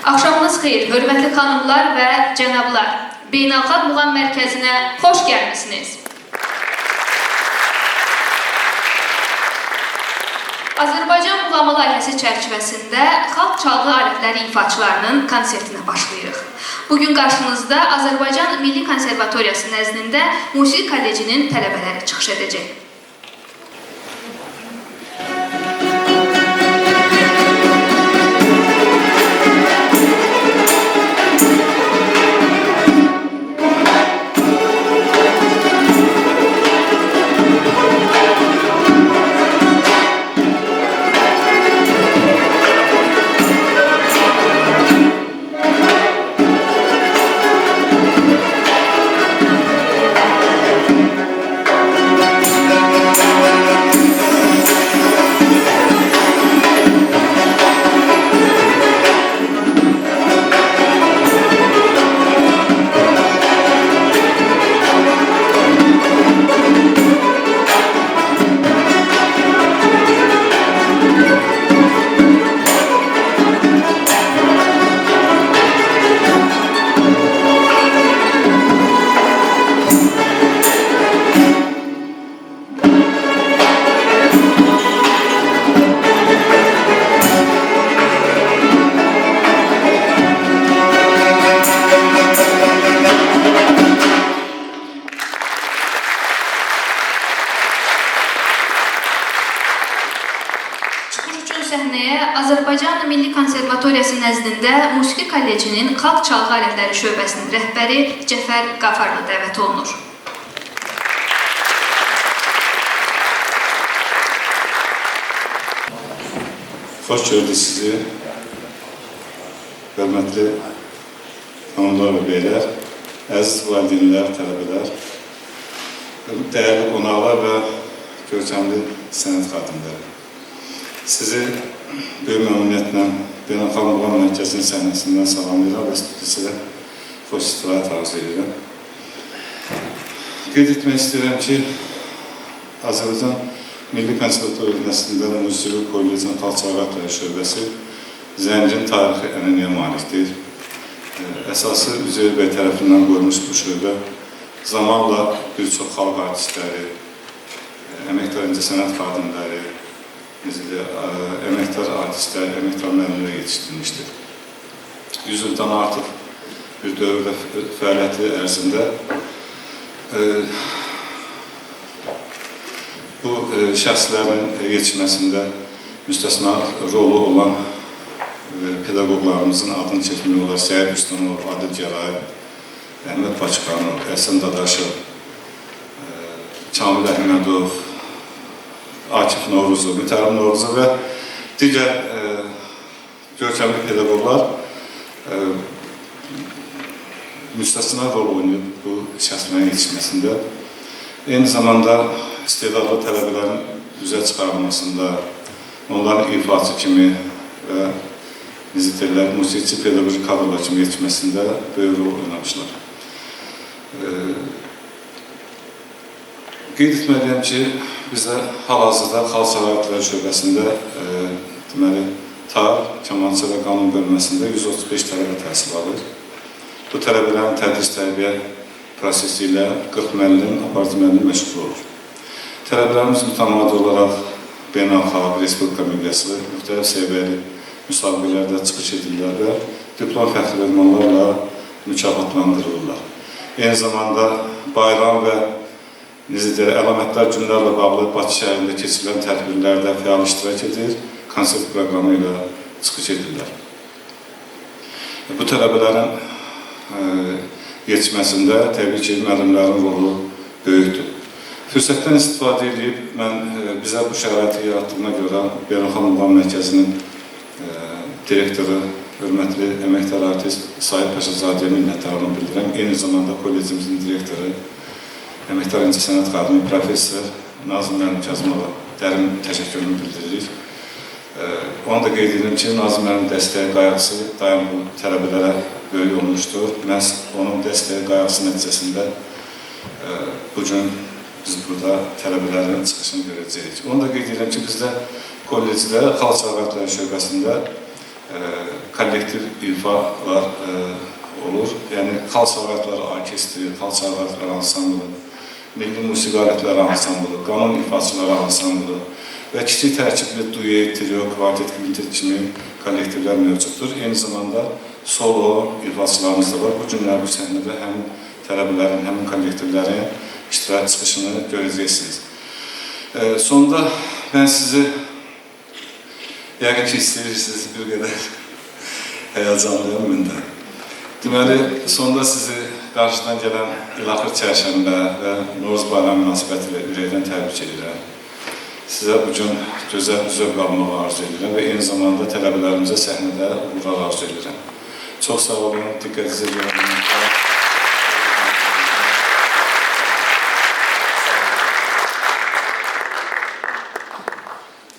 Axşamınız xeyir, hörmətli xanımlar və cənablar. Beynəlxalq Muğam Mərkəzinə xoş gəlmisiniz. Azərbaycan muğamı layihəsi çərçivəsində xalq çalğı alətləri ifaçılarının konsertinə başlayırıq. Bugün qarşınızda Azərbaycan Milli Konservatoriyası nəzdində Musiqi Kollecinin tələbələri çıxış edəcək. Azərbaycan Milli Konservatoriyası nəzdində Musiqi Kollecinin Xalq Çalğı Alətləri şöbəsinin rəhbəri Cəfər Qafarlı dəvət olunur. Xoş gördük sizi, hörmətli xanımlar və beylər, əziz valideynlər, tələbələr, dəyərli qonaqlar və görkəmli sənət xadimləri. Sizi böyük məmnuniyyətlə Beynəlxalq Muğam Mərkəzinin səhnəsindən salamlayıram və studiyasına xoş istirahət arzu edirəm. Qeyd etmək istəyirəm ki, Azərbaycan Milli Konservatoriya nəzdində Musiqi Kollecinin Xalq Çalğı Alətləri şöbəsi zəngin tarixi ənənəyə malikdir. Əsası Üzeyir bəy tərəfindən qoyulmuş bu şöbə zamanla bir çox xalq artistləri, əməkdar incəsənət xadimləri, əməkdar artistlər, əməkdar müəllimlər yetişdirilmişdir. 100 ildən artıq bir dövrdə fəaliyyəti ərzində bu şəxslərin yetişməsində müstəsna rolu olan pedaqoqlarımızın adını çəkmək olar. Səyid Üstanov, Adil Gərayev, Əhməd Bakıxanov, Əhsən Dadaşov, Kamil Əhmədov, Akif Novruzov, Mütərəm Novruzov və digər görkəmli pedaqoqlar müstəsna rol oynayıb bu şəxslərin yetişməsində. Eyni zamanda istedadlı tələbələrin üzə çıxarılmasında, onların ifaçı kimi və musiqiçi pedaqoji kadrlar kimi yetişməsində böyük rol oynamışlar. Qeyd etməliyəm ki, bizdə hal-hazırda Xalq Çalğı Alətləri şöbəsində tar, kamança və qanun bölməsində 135 tələbə təhsil alır. Bu tələbələrin tədris tərbiyə prosesi ilə 40 müəllim, aparıcı müəllim məşğul olur. Tələbələrimiz mütəmadi olaraq beynəlxalq, respublika miqyaslı, müxtəlif səviyyəli müsabiqələrdə çıxış edirlər və diplom fəxri ünvanlarla mükafatlandırılırlar. Eyni zamanda bayram və əlamətlər günlərlə bağlı Bakı şəhərində keçirilən tədbirlərdə fəal iştirak edir, konsert proqramı ilə çıxış edirlər. Bu tələbələrin yetişməsində təbii ki, müəllimlərin rolu böyükdür. Fürsətdən istifadə edib, mən bizə bu şəraiti yarattığına görə Beynəlxalq Muğam Mərkəzinin direktoru, hörmətli əməkdar artist Sahib Paşazadəyə minnətdarlığını bildirəm. Eyni zamanda kollecimizin direktoru, əməkdar incəsənət xadimi, professor Nazım müəllim Kazımova dərin təşəkkürünü bildiririk. Onu da qeyd edirəm ki, Nazım müəllim dəstəyi qayğısı daim bu tələbələrə böyük olmuşdur. Məhz onun dəstəyi qayğısı nəticəsində bugün biz burada tələbələrin çıxışını görəcəyik. Onu da qeyd edirəm ki, bizdə kollecdə Xalq Çalğı Alətləri şöbəsində kollektiv ifalar olur. Yəni, xalq sərvətləri orkestri, xalq sərvətləri ansamblı, milli musiqi alətləri ansamblı, qanun ifaçıları ansamblı və kiçik tərkibli duet, trio, kvartet, kvintet kimi kollektivlər mövcuddur. Eyni zamanda solo ifaçılarımız da var. Bu günlər bu səhnədə həm tələbələrin, həm kollektivlərin iştirak çıxışını görəcəksiniz. Sonda mən sizi, yəqin ki, istəyirsiniz bir qədər həyəcanlıyam mən də. Deməli, sonda sizi qarşıdan gələn İlaxır Çərşənbə və Novruz bayramı münasibəti ilə ürəkdən təbrik edirəm. Sizə bu gün gözəl zövq almağı arzu edirəm və eyni zamanda tələbələrimizə səhnədə uğurlar arzu edirəm. Çox sağ olun, diqqətinizə görə.